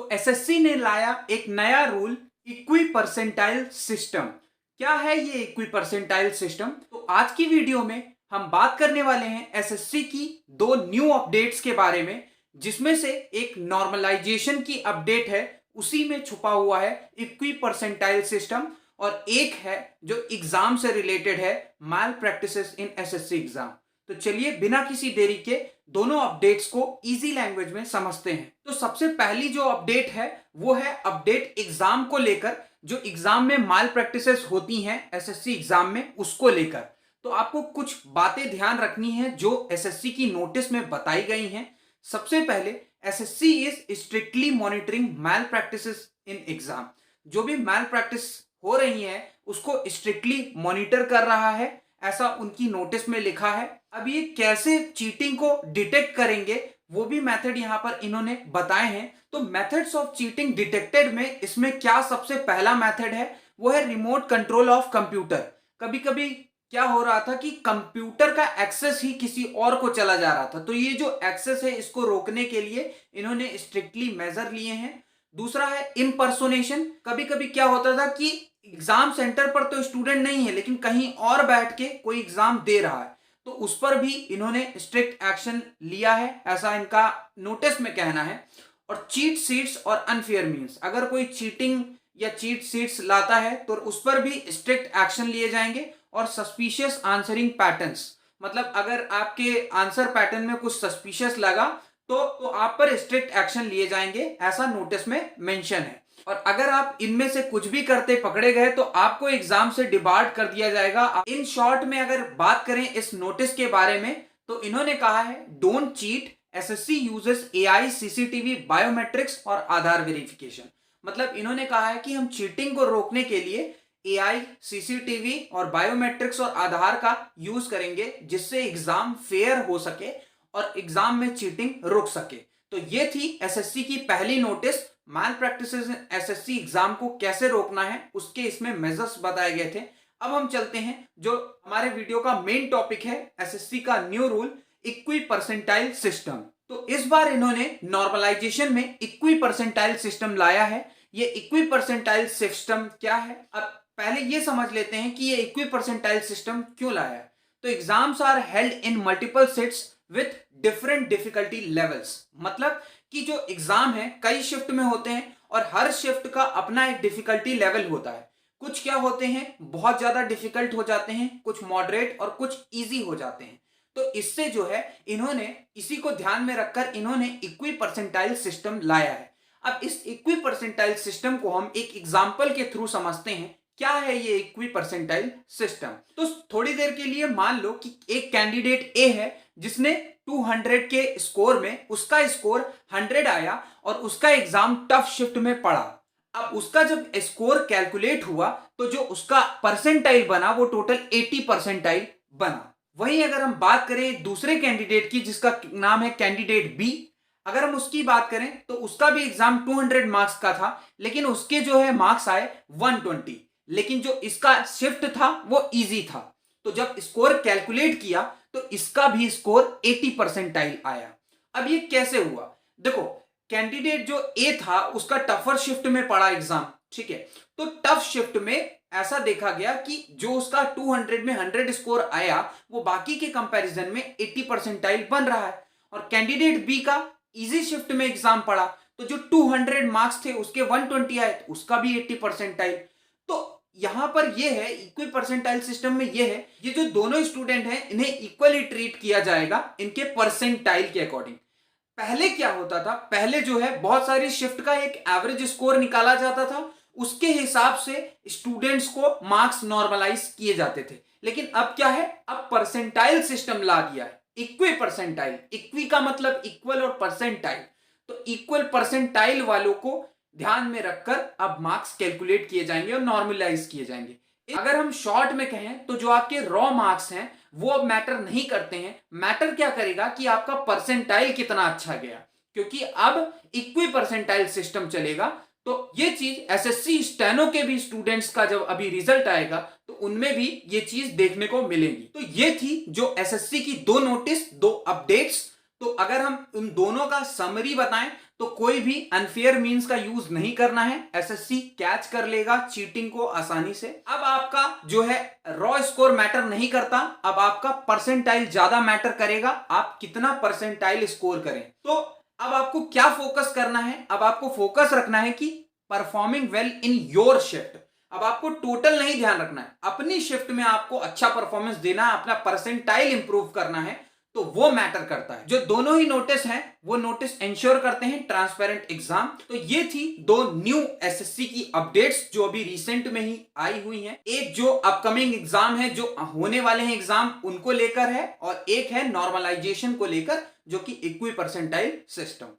तो एसएससी ने लाया एक नया रूल, इक्वी परसेंटाइल सिस्टम। क्या है ये इक्वी परसेंटाइल सिस्टम? तो आज की वीडियो में हम बात करने वाले हैं एसएससी की दो न्यू अपडेट्स के बारे में, जिसमें से एक नॉर्मलाइजेशन की अपडेट है, उसी में छुपा हुआ है इक्वी परसेंटाइल सिस्टम, और एक है जो एग्जाम से रिलेटेड है, मैल प्रैक्टिसेस इन एसएससी एग्जाम। तो चलिए बिना किसी देरी के दोनों अपडेट्स को इजी लैंग्वेज में समझते हैं। तो सबसे पहली जो अपडेट है वो है अपडेट एग्जाम को लेकर, जो एग्जाम में मैल प्रैक्टिसेस होती हैं एसएससी एग्जाम में, उसको लेकर। तो आपको कुछ बातें ध्यान रखनी है जो एसएससी की नोटिस में बताई गई हैं। सबसे पहले, SSC is strictly monitoring malpractices in exam. जो भी मैल प्रैक्टिस हो रही है उसको स्ट्रिक्टली मॉनिटर कर रहा है, ऐसा उनकी नोटिस में लिखा है। अब ये कैसे चीटिंग को डिटेक्ट करेंगे वो भी मेथड यहां पर इन्होंने बताए हैं। तो मेथड्स ऑफ चीटिंग डिटेक्टेड में इसमें क्या सबसे पहला मेथड है वो है रिमोट कंट्रोल ऑफ कंप्यूटर। कभी कभी क्या हो रहा था कि कंप्यूटर का एक्सेस ही किसी और को चला जा रहा था, तो ये जो एक्सेस है इसको रोकने के लिए इन्होंने स्ट्रिक्टली मेजर लिए हैं। दूसरा है इम्पर्सोनेशन। कभी कभी क्या होता था कि एग्जाम सेंटर पर तो स्टूडेंट नहीं है लेकिन कहीं और बैठ के कोई एग्जाम दे रहा है, तो उस पर भी इन्होंने स्ट्रिक्ट एक्शन लिया है, ऐसा इनका नोटिस में कहना है। और चीट सीट्स और अनफेयर मीन्स, अगर कोई चीटिंग या चीट सीट्स लाता है तो उस पर भी स्ट्रिक्ट एक्शन लिए जाएंगे। और सस्पिशियस आंसरिंग पैटर्न्स, मतलब अगर आपके आंसर पैटर्न में कुछ सस्पिशियस लगा तो आप पर स्ट्रिक्ट एक्शन लिए जाएंगे, ऐसा नोटिस में मेंशन है। और अगर आप इनमें से कुछ भी करते पकड़े गए तो आपको एग्जाम से डिबार्ड कर दिया जाएगा। इन शॉर्ट में अगर बात करें इस नोटिस के बारे में तो इन्होंने कहा है, don't cheat, SSC uses AI, CCTV, biometrics और आधार वेरिफिकेशन। मतलब इन्होंने कहा है कि हम चीटिंग को रोकने के लिए एआई, सीसीटीवी और बायोमेट्रिक्स और आधार का यूज करेंगे, जिससे एग्जाम फेयर हो सके और एग्जाम में चीटिंग रुक सके। तो ये थी एसएससी की पहली नोटिस, मैल प्रैक्टिसेस एसएससी एग्जाम को कैसे रोकना है उसके इसमें मेजर्स बताए गए थे। अब हम चलते हैं जो हमारे वीडियो का मेन टॉपिक है, एसएससी का new rule, equi percentile system. तो इस बार इन्होंने नॉर्मलाइजेशन में इक्वी परसेंटाइल सिस्टम लाया है। ये इक्वी परसेंटाइल सिस्टम क्या है, अब पहले ये समझ लेते हैं कि ये इक्वी परसेंटाइल सिस्टम क्यों लाया है। तो exams are held in multiple sets with different difficulty levels. मतलब कि जो एग्जाम है कई शिफ्ट में होते हैं और हर शिफ्ट का अपना एक डिफिकल्टी लेवल होता है। कुछ क्या होते हैं, बहुत ज्यादा डिफिकल्ट हो जाते हैं, कुछ मॉडरेट और कुछ इजी हो जाते हैं। तो इससे जो है इन्होंने इसी को ध्यान में रखकर इन्होंने इक्वी परसेंटाइल सिस्टम लाया है। अब इस इक्वी परसेंटाइल सिस्टम को हम एक एग्जाम्पल के थ्रू समझते हैं। क्या है ये इक्वी परसेंटाइल सिस्टम? तो थोड़ी देर के लिए मान लो कि एक कैंडिडेट ए है जिसने 200 के स्कोर में उसका स्कोर 100 आया और उसका एग्जाम टफ शिफ्ट में पड़ा। अब उसका जब स्कोर कैलकुलेट हुआ तो जो उसका परसेंटाइल बना वो टोटल 80 परसेंटाइल बना। वहीं अगर हम बात करें दूसरे कैंडिडेट की जिसका नाम है कैंडिडेट बी, अगर हम उसकी बात करें तो उसका भी एग्जाम 200 मार्क्स का था, लेकिन उसके जो है मार्क्स आए 120, लेकिन जो इसका शिफ्ट था वो इजी था। तो जब स्कोर कैलकुलेट किया तो इसका भी स्कोर 80 परसेंटाइल आया। अब ये कैसे हुआ? देखो, कैंडिडेट जो ए था उसका टफर शिफ्ट में पड़ा एग्जाम, ठीक है। तो टफ शिफ्ट में ऐसा देखा गया कि जो उसका 200 में 100 स्कोर आया वो बाकी के कंपैरिजन में 80 परसेंटाइल बन रहा है। और कैंडिडेट बी का इजी शिफ्ट में एग्जाम पड़ा तो जो 200 मार्क्स थे उसके 120 आए तो उसका भी 80 परसेंटाइल। तो यहां पर ये है इक्वी परसेंटाइल सिस्टम में ये है, ये जो दोनों स्टूडेंट हैं इन्हें इक्वली ट्रीट किया जाएगा इनके परसेंटाइल के अकॉर्डिंग। पहले क्या होता था, पहले जो है बहुत सारी शिफ्ट का एक एवरेज स्कोर निकाला जाता था, उसके हिसाब से स्टूडेंट्स को मार्क्स नॉर्मलाइज किए जाते थे। लेकिन अब क्या है, अब परसेंटाइल सिस्टम ला दिया है, इक्वी परसेंटाइल। इक्वी का मतलब इक्वल और परसेंटाइल, तो इक्वल परसेंटाइल वालों को ध्यान में रखकर अब मार्क्स कैलकुलेट किए जाएंगे और नॉर्मलाइज किए जाएंगे। अगर हम शॉर्ट में कहें तो जो आपके रॉ मार्क्स हैं वो अब मैटर नहीं करते हैं। मैटर क्या करेगा कि आपका परसेंटाइल कितना अच्छा गया, क्योंकि अब इक्वी परसेंटाइल सिस्टम चलेगा। तो ये चीज एसएससी स्टेनो के भी स्टूडेंट्स का जब अभी रिजल्ट आएगा तो उनमें भी ये चीज देखने को मिलेगी। तो ये थी जो एसएससी की दो नोटिस, दो अपडेट्स। तो अगर हम उन दोनों का समरी बताएं तो कोई भी अनफेयर मींस का यूज नहीं करना है, एसएससी कैच कर लेगा चीटिंग को आसानी से। अब आपका जो है रॉ स्कोर मैटर नहीं करता, अब आपका परसेंटाइल ज्यादा मैटर करेगा, आप कितना परसेंटाइल स्कोर करें। तो अब आपको क्या फोकस करना है, अब आपको फोकस रखना है कि performing well in your shift. अब आपको टोटल नहीं ध्यान रखना है, अपनी शिफ्ट में आपको अच्छा परफॉर्मेंस देना है, अपना परसेंटाइल इंप्रूव करना है, तो वो मैटर करता है। जो दोनों ही नोटिस हैं वो नोटिस इंश्योर करते हैं ट्रांसपेरेंट एग्जाम। तो ये थी दो न्यू एसएससी की अपडेट्स जो अभी रिसेंट में ही आई हुई हैं। एक जो अपकमिंग एग्जाम है, जो होने वाले हैं एग्जाम, उनको लेकर है, और एक है नॉर्मलाइजेशन को लेकर जो कि इक्वी परसेंटाइल सिस्टम।